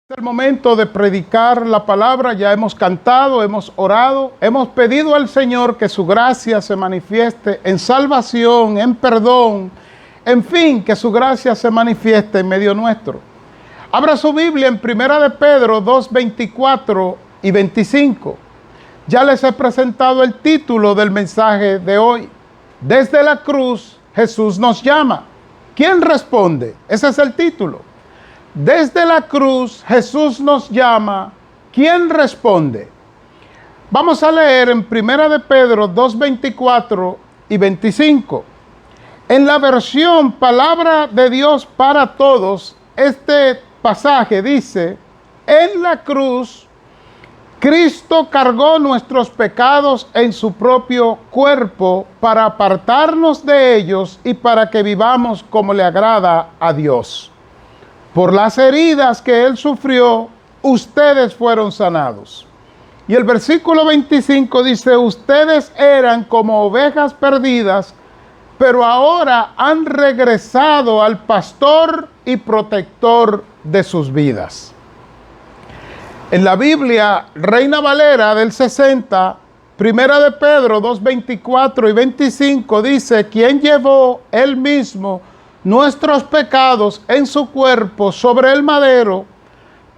Es el momento de predicar la palabra. Ya hemos cantado, hemos orado, hemos pedido al Señor que su gracia se manifieste en salvación, en perdón, en fin, que su gracia se manifieste en medio nuestro. Abra su Biblia en Primera de Pedro 2, 24 y 25. Ya les he presentado el título del mensaje de hoy. Desde la cruz, Jesús nos llama. ¿Quién responde? Ese es el título. Desde la cruz, Jesús nos llama. ¿Quién responde? Vamos a leer en Primera de Pedro 2, 24 y 25. En la versión Palabra de Dios para Todos, este pasaje dice: en la cruz, Cristo cargó nuestros pecados en su propio cuerpo para apartarnos de ellos y para que vivamos como le agrada a Dios. Por las heridas que Él sufrió, ustedes fueron sanados. Y el versículo 25 dice: ustedes eran como ovejas perdidas, pero ahora han regresado al pastor y protector de sus vidas. En la Biblia Reina Valera del 60, Primera de Pedro 2, 24 y 25 dice: quien llevó Él mismo nuestros pecados en su cuerpo sobre el madero,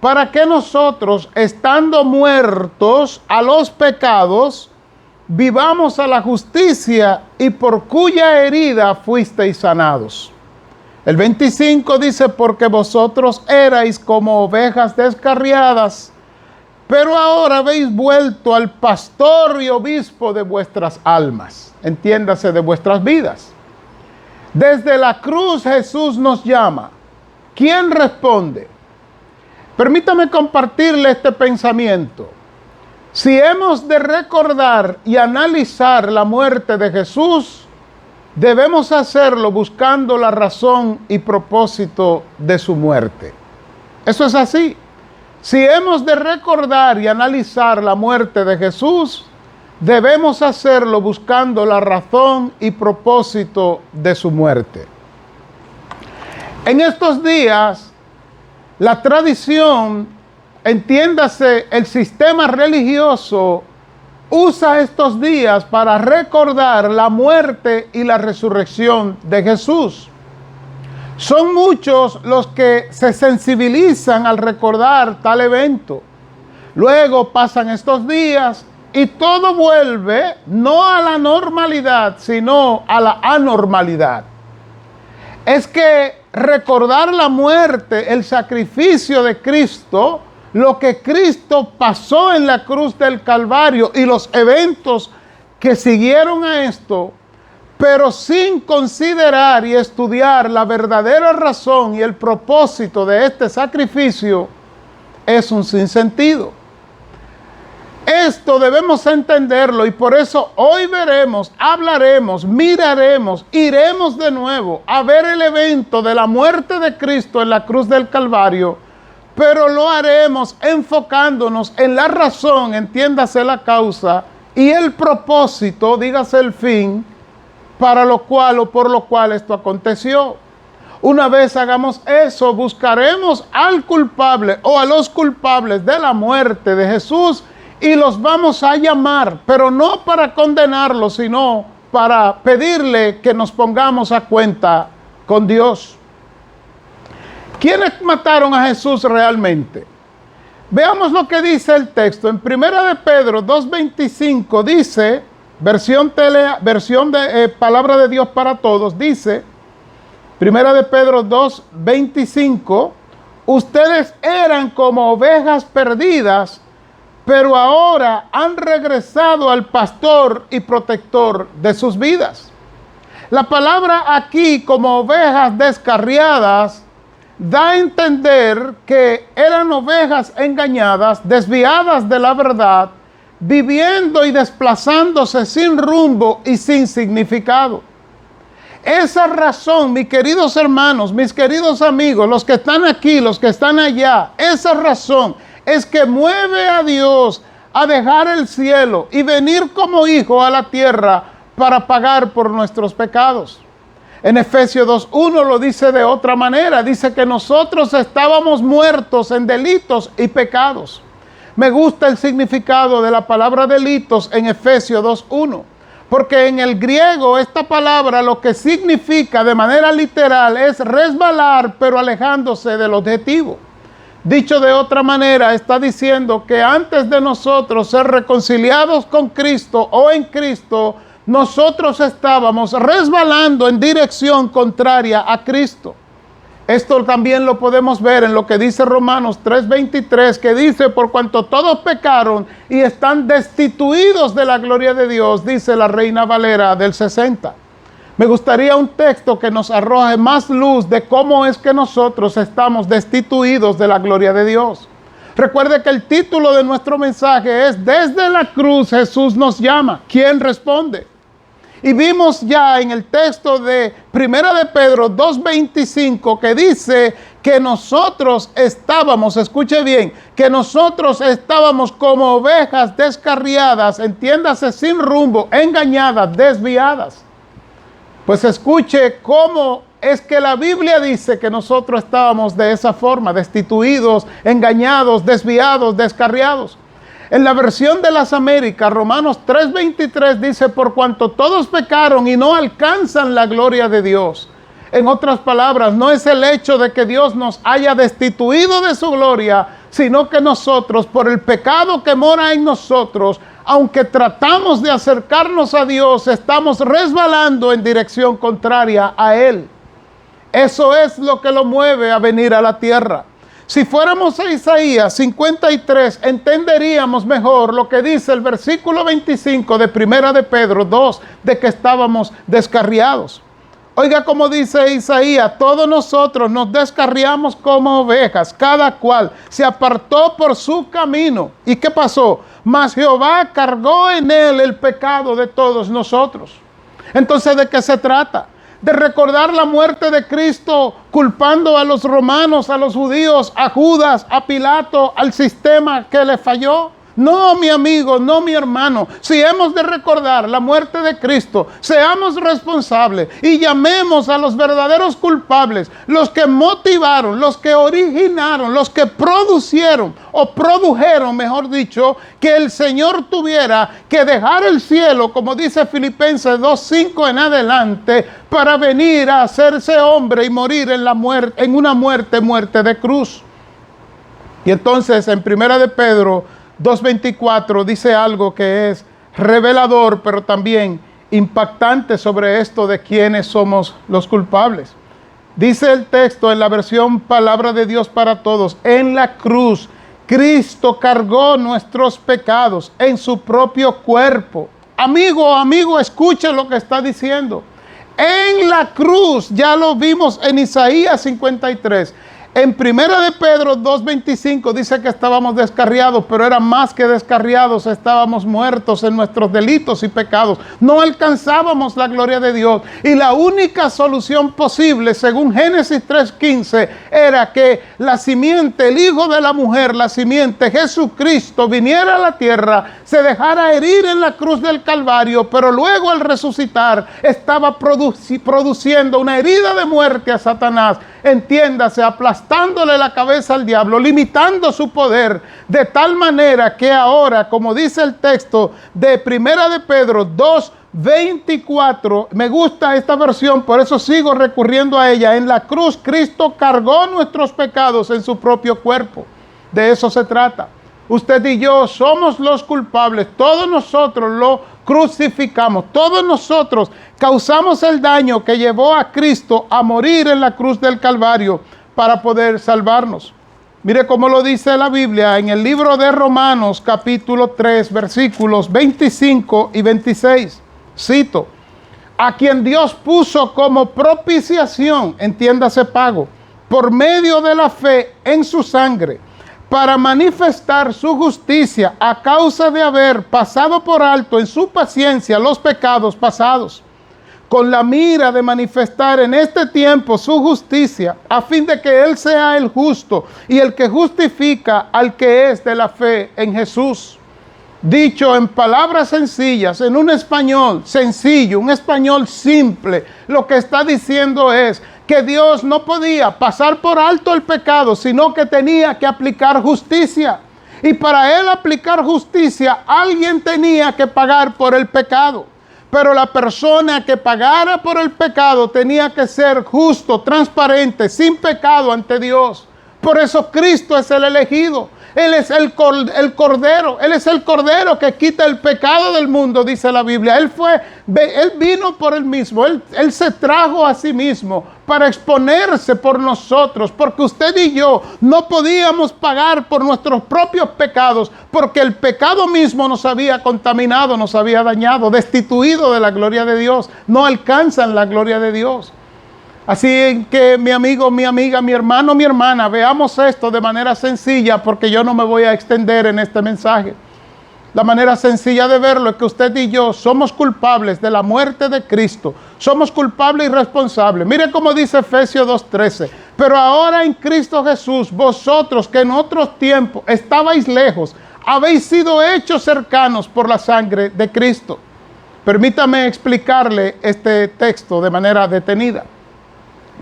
para que nosotros, estando muertos a los pecados, vivamos a la justicia, y por cuya herida fuisteis sanados. El 25 dice: porque vosotros erais como ovejas descarriadas, pero ahora habéis vuelto al pastor y obispo de vuestras almas, entiéndase, de vuestras vidas. Desde la cruz Jesús nos llama. ¿Quién responde? Permítame compartirle este pensamiento. Si hemos de recordar y analizar la muerte de Jesús, debemos hacerlo buscando la razón y propósito de su muerte. Eso es así. Si hemos de recordar y analizar la muerte de Jesús, debemos hacerlo buscando la razón y propósito de su muerte. En estos días, la tradición, entiéndase, el sistema religioso, usa estos días para recordar la muerte y la resurrección de Jesús. Son muchos los que se sensibilizan al recordar tal evento. Luego pasan estos días y todo vuelve no a la normalidad, sino a la anormalidad. Es que recordar la muerte, el sacrificio de Cristo, lo que Cristo pasó en la cruz del Calvario y los eventos que siguieron a esto, pero sin considerar y estudiar la verdadera razón y el propósito de este sacrificio, es un sinsentido. Esto debemos entenderlo, y por eso hoy veremos, hablaremos, miraremos, iremos de nuevo a ver el evento de la muerte de Cristo en la cruz del Calvario, pero lo haremos enfocándonos en la razón, entiéndase la causa, y el propósito, dígase el fin, para lo cual o por lo cual esto aconteció. Una vez hagamos eso, buscaremos al culpable o a los culpables de la muerte de Jesús, y los vamos a llamar, pero no para condenarlos, sino para pedirle que nos pongamos a cuenta con Dios. ¿Quiénes mataron a Jesús realmente? Veamos lo que dice el texto. En Primera de Pedro 2:25 dice, versión de Palabra de Dios para Todos, dice, Primera de Pedro 2:25, ustedes eran como ovejas perdidas, pero ahora han regresado al pastor y protector de sus vidas. La palabra aquí, como ovejas descarriadas, da a entender que eran ovejas engañadas, desviadas de la verdad, viviendo y desplazándose sin rumbo y sin significado. Esa razón, mis queridos hermanos, mis queridos amigos, los que están aquí, los que están allá, esa razón es que mueve a Dios a dejar el cielo y venir como hijo a la tierra para pagar por nuestros pecados. En Efesios 2:1 lo dice de otra manera. Dice que nosotros estábamos muertos en delitos y pecados. Me gusta el significado de la palabra delitos en Efesios 2:1. Porque en el griego esta palabra lo que significa de manera literal es resbalar, pero alejándose del objetivo. Dicho de otra manera, está diciendo que antes de nosotros ser reconciliados con Cristo o en Cristo, nosotros estábamos resbalando en dirección contraria a Cristo. Esto también lo podemos ver en lo que dice Romanos 3:23, que dice, por cuanto todos pecaron y están destituidos de la gloria de Dios, dice la Reina Valera del 60. Me gustaría un texto que nos arroje más luz de cómo es que nosotros estamos destituidos de la gloria de Dios. Recuerde que el título de nuestro mensaje es Desde la cruz Jesús nos llama. ¿Quién responde? Y vimos ya en el texto de 1 de Pedro 2:25 que dice que nosotros estábamos, escuche bien, que nosotros estábamos como ovejas descarriadas, entiéndase, sin rumbo, engañadas, desviadas. Pues escuche cómo es que la Biblia dice que nosotros estábamos de esa forma, destituidos, engañados, desviados, descarriados. En la versión de las Américas, Romanos 3:23 dice, por cuanto todos pecaron y no alcanzan la gloria de Dios. En otras palabras, no es el hecho de que Dios nos haya destituido de su gloria, sino que nosotros, por el pecado que mora en nosotros, aunque tratamos de acercarnos a Dios, estamos resbalando en dirección contraria a Él. Eso es lo que lo mueve a venir a la tierra. Si fuéramos a Isaías 53, entenderíamos mejor lo que dice el versículo 25 de 1 de Pedro 2, de que estábamos descarriados. Oiga cómo dice Isaías, todos nosotros nos descarriamos como ovejas, cada cual se apartó por su camino. ¿Y qué pasó? Mas Jehová cargó en él el pecado de todos nosotros. Entonces, ¿de qué se trata? De recordar la muerte de Cristo, culpando a los romanos, a los judíos, a Judas, a Pilato, al sistema que le falló. No, mi amigo, no, mi hermano. Si hemos de recordar la muerte de Cristo, seamos responsables y llamemos a los verdaderos culpables, los que motivaron, los que originaron, los que produjeron, mejor dicho, que el Señor tuviera que dejar el cielo, como dice Filipenses 2:5 en adelante, para venir a hacerse hombre y morir en una muerte de cruz. Y entonces en 1 de Pedro 2:24 dice algo que es revelador, pero también impactante sobre esto de quiénes somos los culpables. Dice el texto en la versión Palabra de Dios para Todos, en la cruz Cristo cargó nuestros pecados en su propio cuerpo. Amigo, escuche lo que está diciendo. En la cruz, ya lo vimos en Isaías 53. En 1 de Pedro 2:25 dice que estábamos descarriados, pero era más que descarriados, estábamos muertos en nuestros delitos y pecados. No alcanzábamos la gloria de Dios. Y la única solución posible, según Génesis 3:15, era que la simiente, el hijo de la mujer, la simiente, Jesucristo, viniera a la tierra, se dejara herir en la cruz del Calvario, pero luego al resucitar estaba produciendo una herida de muerte a Satanás. Entiéndase, aplastándole la cabeza al diablo, limitando su poder, de tal manera que ahora, como dice el texto de 1 de Pedro 2:24, me gusta esta versión, por eso sigo recurriendo a ella. En la cruz Cristo cargó nuestros pecados en su propio cuerpo. De eso se trata. Usted y yo somos los culpables, todos nosotros lo crucificamos, todos nosotros causamos el daño que llevó a Cristo a morir en la cruz del Calvario para poder salvarnos. Mire cómo lo dice la Biblia en el libro de Romanos capítulo 3 versículos 25 y 26. Cito, a quien Dios puso como propiciación, entiéndase pago, por medio de la fe en su sangre, para manifestar su justicia a causa de haber pasado por alto en su paciencia los pecados pasados, con la mira de manifestar en este tiempo su justicia, a fin de que Él sea el justo y el que justifica al que es de la fe en Jesús. Dicho en palabras sencillas, en un español sencillo, un español simple, lo que está diciendo es que Dios no podía pasar por alto el pecado, sino que tenía que aplicar justicia. Y para Él aplicar justicia, alguien tenía que pagar por el pecado. Pero la persona que pagara por el pecado tenía que ser justo, transparente, sin pecado ante Dios. Por eso Cristo es el elegido. Él es el Cordero. Él es el Cordero que quita el pecado del mundo, dice la Biblia. Él vino por Él mismo. Él se trajo a sí mismo para exponerse por nosotros. Porque usted y yo no podíamos pagar por nuestros propios pecados. Porque el pecado mismo nos había contaminado, nos había dañado, destituido de la gloria de Dios. No alcanzan la gloria de Dios. Así que mi amigo, mi amiga, mi hermano, mi hermana, veamos esto de manera sencilla, porque yo no me voy a extender en este mensaje. La manera sencilla de verlo es que usted y yo somos culpables de la muerte de Cristo. Somos culpables y responsables. Mire cómo dice Efesios 2:13. Pero ahora en Cristo Jesús, vosotros que en otros tiempos estabais lejos, habéis sido hechos cercanos por la sangre de Cristo. Permítame explicarle este texto de manera detenida.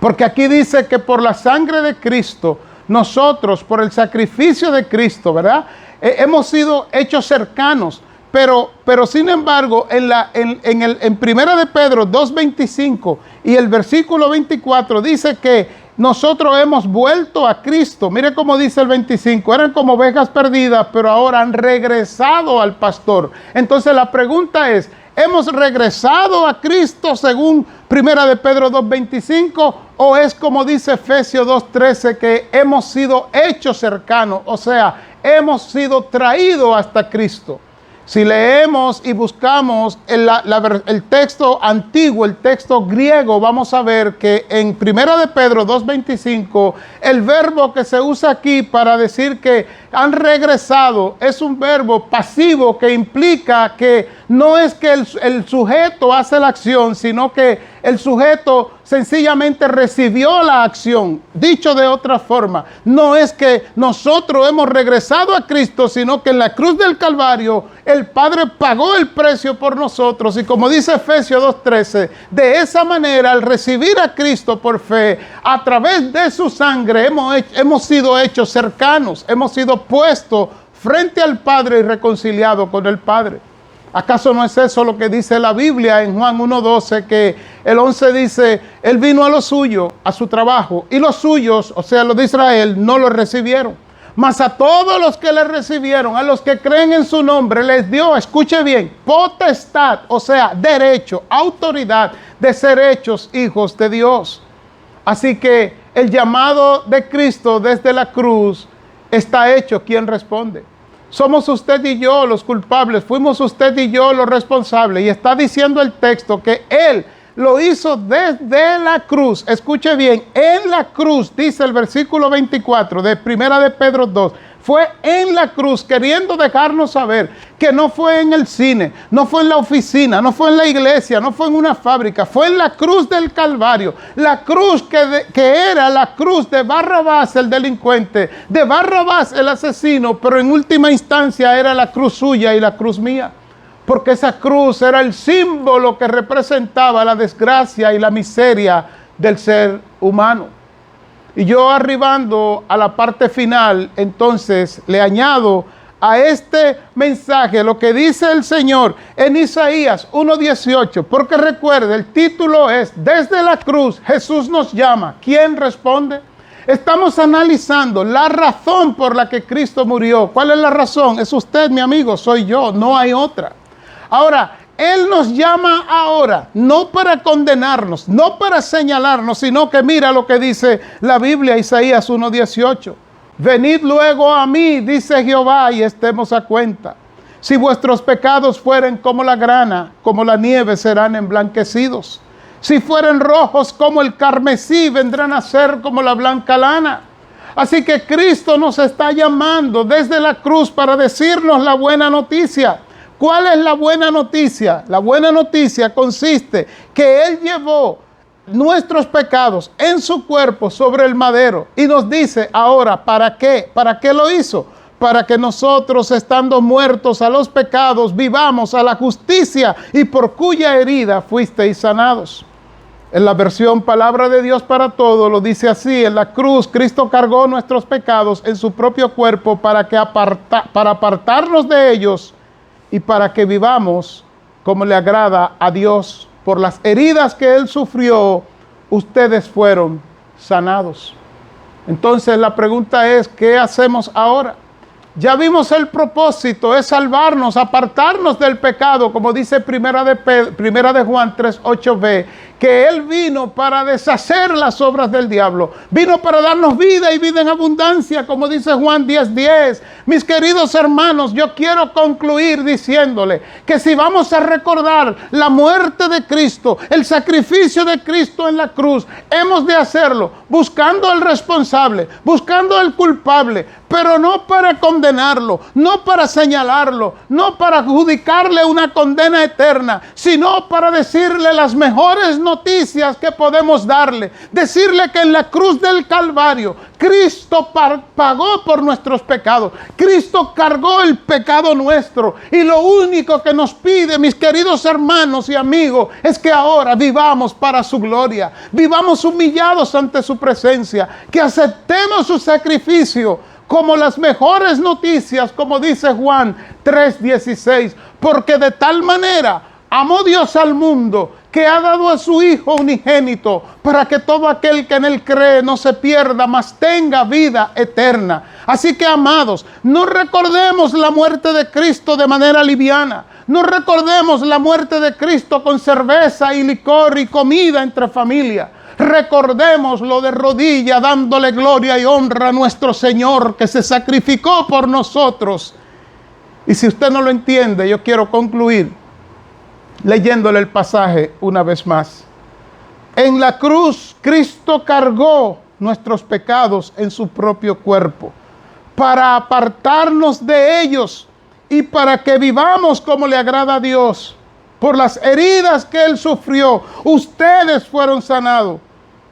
Porque aquí dice que por la sangre de Cristo, nosotros, por el sacrificio de Cristo, ¿verdad? Hemos sido hechos cercanos. Pero sin embargo, en Primera de Pedro 2:25 y el versículo 24 dice que nosotros hemos vuelto a Cristo. Mire cómo dice el 25. Eran como ovejas perdidas, pero ahora han regresado al pastor. Entonces la pregunta es, ¿hemos regresado a Cristo según Primera de Pedro 2:25? ¿O es como dice Efesios 2:13 que hemos sido hechos cercanos? O sea, hemos sido traídos hasta Cristo. Si leemos y buscamos el texto antiguo, el texto griego, vamos a ver que en Primera de Pedro 2:25, el verbo que se usa aquí para decir que han regresado es un verbo pasivo que implica que no es que el sujeto hace la acción, sino que el sujeto sencillamente recibió la acción. Dicho de otra forma, no es que nosotros hemos regresado a Cristo, sino que en la cruz del Calvario el Padre pagó el precio por nosotros. Y como dice Efesios 2:13, de esa manera, al recibir a Cristo por fe, a través de su sangre hemos sido hechos cercanos, hemos sido puestos frente al Padre y reconciliados con el Padre. ¿Acaso no es eso lo que dice la Biblia en Juan 1:12? Que el 11 dice, Él vino a lo suyo, a su trabajo, y los suyos, o sea, los de Israel, no lo recibieron. Mas a todos los que le recibieron, a los que creen en su nombre, les dio, escuche bien, potestad, o sea, derecho, autoridad de ser hechos hijos de Dios. Así que el llamado de Cristo desde la cruz está hecho. ¿Quién responde? Somos usted y yo los culpables, fuimos usted y yo los responsables. Y está diciendo el texto que Él lo hizo desde la cruz. Escuche bien, en la cruz, dice el versículo 24 de Primera de Pedro 2. Fue en la cruz, queriendo dejarnos saber que no fue en el cine, no fue en la oficina, no fue en la iglesia, no fue en una fábrica, fue en la cruz del Calvario. La cruz que era la cruz de Barrabás, el delincuente, de Barrabás, el asesino, pero en última instancia era la cruz suya y la cruz mía. Porque esa cruz era el símbolo que representaba la desgracia y la miseria del ser humano. Y yo arribando a la parte final, entonces le añado a este mensaje lo que dice el Señor en Isaías 1:18. Porque recuerde, el título es Desde la cruz Jesús nos llama. ¿Quién responde? Estamos analizando la razón por la que Cristo murió. ¿Cuál es la razón? Es usted, mi amigo, soy yo, no hay otra. Ahora, Él nos llama ahora, no para condenarnos, no para señalarnos, sino que mira lo que dice la Biblia, Isaías 1:18. Venid luego a mí, dice Jehová, y estemos a cuenta. Si vuestros pecados fueren como la grana, como la nieve serán emblanquecidos. Si fueren rojos como el carmesí, vendrán a ser como la blanca lana. Así que Cristo nos está llamando desde la cruz para decirnos la buena noticia. ¿Cuál es la buena noticia? La buena noticia consiste que Él llevó nuestros pecados en su cuerpo sobre el madero y nos dice ahora, ¿para qué? ¿Para qué lo hizo? para que nosotros, estando muertos a los pecados, vivamos a la justicia, y por cuya herida fuisteis sanados. En la versión Palabra de Dios para Todos lo dice así: en la cruz Cristo cargó nuestros pecados en su propio cuerpo para apartarnos de ellos y para que vivamos como le agrada a Dios. Por las heridas que Él sufrió, ustedes fueron sanados. Entonces la pregunta es, ¿qué hacemos ahora? Ya vimos el propósito, es salvarnos, apartarnos del pecado, como dice Primera de Juan 3:8b, que Él vino para deshacer las obras del diablo. Vino para darnos vida y vida en abundancia, como dice Juan 10:10. Mis queridos hermanos, yo quiero concluir diciéndole que si vamos a recordar la muerte de Cristo, el sacrificio de Cristo en la cruz, hemos de hacerlo buscando al responsable, buscando al culpable, pero no para condenarlo, no para señalarlo, no para adjudicarle una condena eterna, sino para decirle las mejores noticias que podemos darle. Decirle que en la cruz del Calvario, Cristo pagó por nuestros pecados. Cristo cargó el pecado nuestro. Y lo único que nos pide, mis queridos hermanos y amigos, es que ahora vivamos para su gloria. Vivamos humillados ante su presencia. Que aceptemos su sacrificio como las mejores noticias, como dice Juan 3:16, porque de tal manera amó Dios al mundo que ha dado a su Hijo unigénito, para que todo aquel que en Él cree no se pierda, mas tenga vida eterna. Así que, amados, no recordemos la muerte de Cristo de manera liviana. No recordemos la muerte de Cristo con cerveza y licor y comida entre familia. Recordémoslo de rodillas, dándole gloria y honra a nuestro Señor, que se sacrificó por nosotros. Y si usted no lo entiende, yo quiero concluir leyéndole el pasaje una vez más. En la cruz, Cristo cargó nuestros pecados en su propio cuerpo, para apartarnos de ellos y para que vivamos como le agrada a Dios. Por las heridas que Él sufrió, ustedes fueron sanados.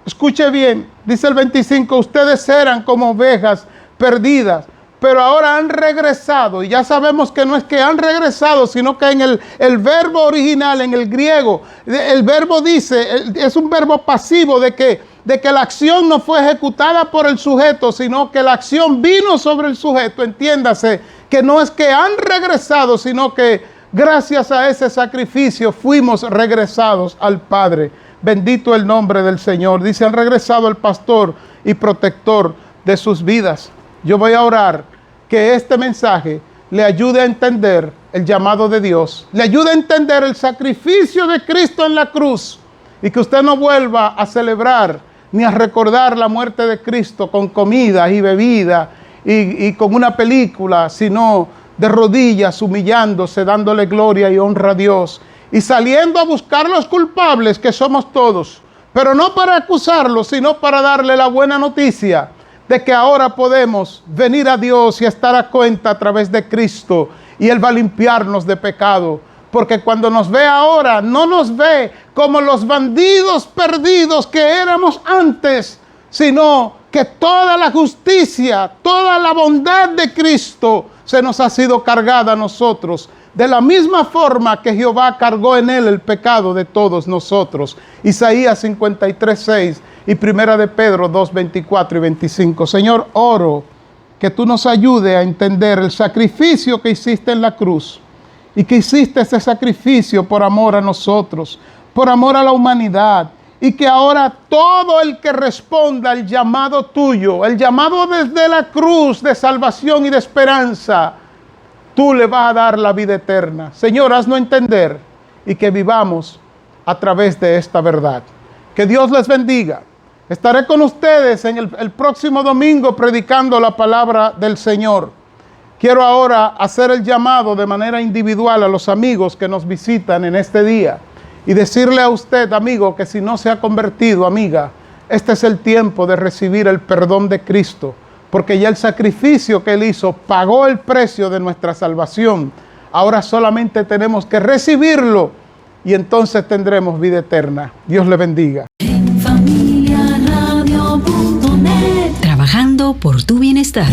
Escuche bien, dice el 25, ustedes eran como ovejas perdidas, pero ahora han regresado. Y ya sabemos que no es que han regresado, sino que en el verbo original, en el griego, el verbo dice, es un verbo pasivo de que la acción no fue ejecutada por el sujeto, sino que la acción vino sobre el sujeto. Entiéndase que no es que han regresado, sino que gracias a ese sacrificio fuimos regresados al Padre. Bendito el nombre del Señor. Dice, han regresado al pastor y protector de sus vidas. Yo voy a orar que este mensaje le ayude a entender el llamado de Dios, le ayude a entender el sacrificio de Cristo en la cruz, y que usted no vuelva a celebrar ni a recordar la muerte de Cristo con comida y bebida y con una película, sino de rodillas, humillándose, dándole gloria y honra a Dios, y saliendo a buscar los culpables, que somos todos, pero no para acusarlos, sino para darle la buena noticia de que ahora podemos venir a Dios y estar a cuenta a través de Cristo, y Él va a limpiarnos de pecado. Porque cuando nos ve ahora, no nos ve como los bandidos perdidos que éramos antes, sino que toda la justicia, toda la bondad de Cristo se nos ha sido cargada a nosotros, de la misma forma que Jehová cargó en Él el pecado de todos nosotros. Isaías 53:6 y Primera de Pedro 2:24 y 25. Señor, oro que tú nos ayudes a entender el sacrificio que hiciste en la cruz, y que hiciste ese sacrificio por amor a nosotros, por amor a la humanidad, y que ahora todo el que responda al llamado tuyo, el llamado desde la cruz de salvación y de esperanza, tú le vas a dar la vida eterna. Señor, haznos entender y que vivamos a través de esta verdad. Que Dios les bendiga. Estaré con ustedes en el próximo domingo predicando la palabra del Señor. Quiero ahora hacer el llamado de manera individual a los amigos que nos visitan en este día y decirle a usted, amigo, que si no se ha convertido, amiga, este es el tiempo de recibir el perdón de Cristo, porque ya el sacrificio que Él hizo pagó el precio de nuestra salvación. Ahora solamente tenemos que recibirlo y entonces tendremos vida eterna. Dios le bendiga. Trabajando por tu bienestar.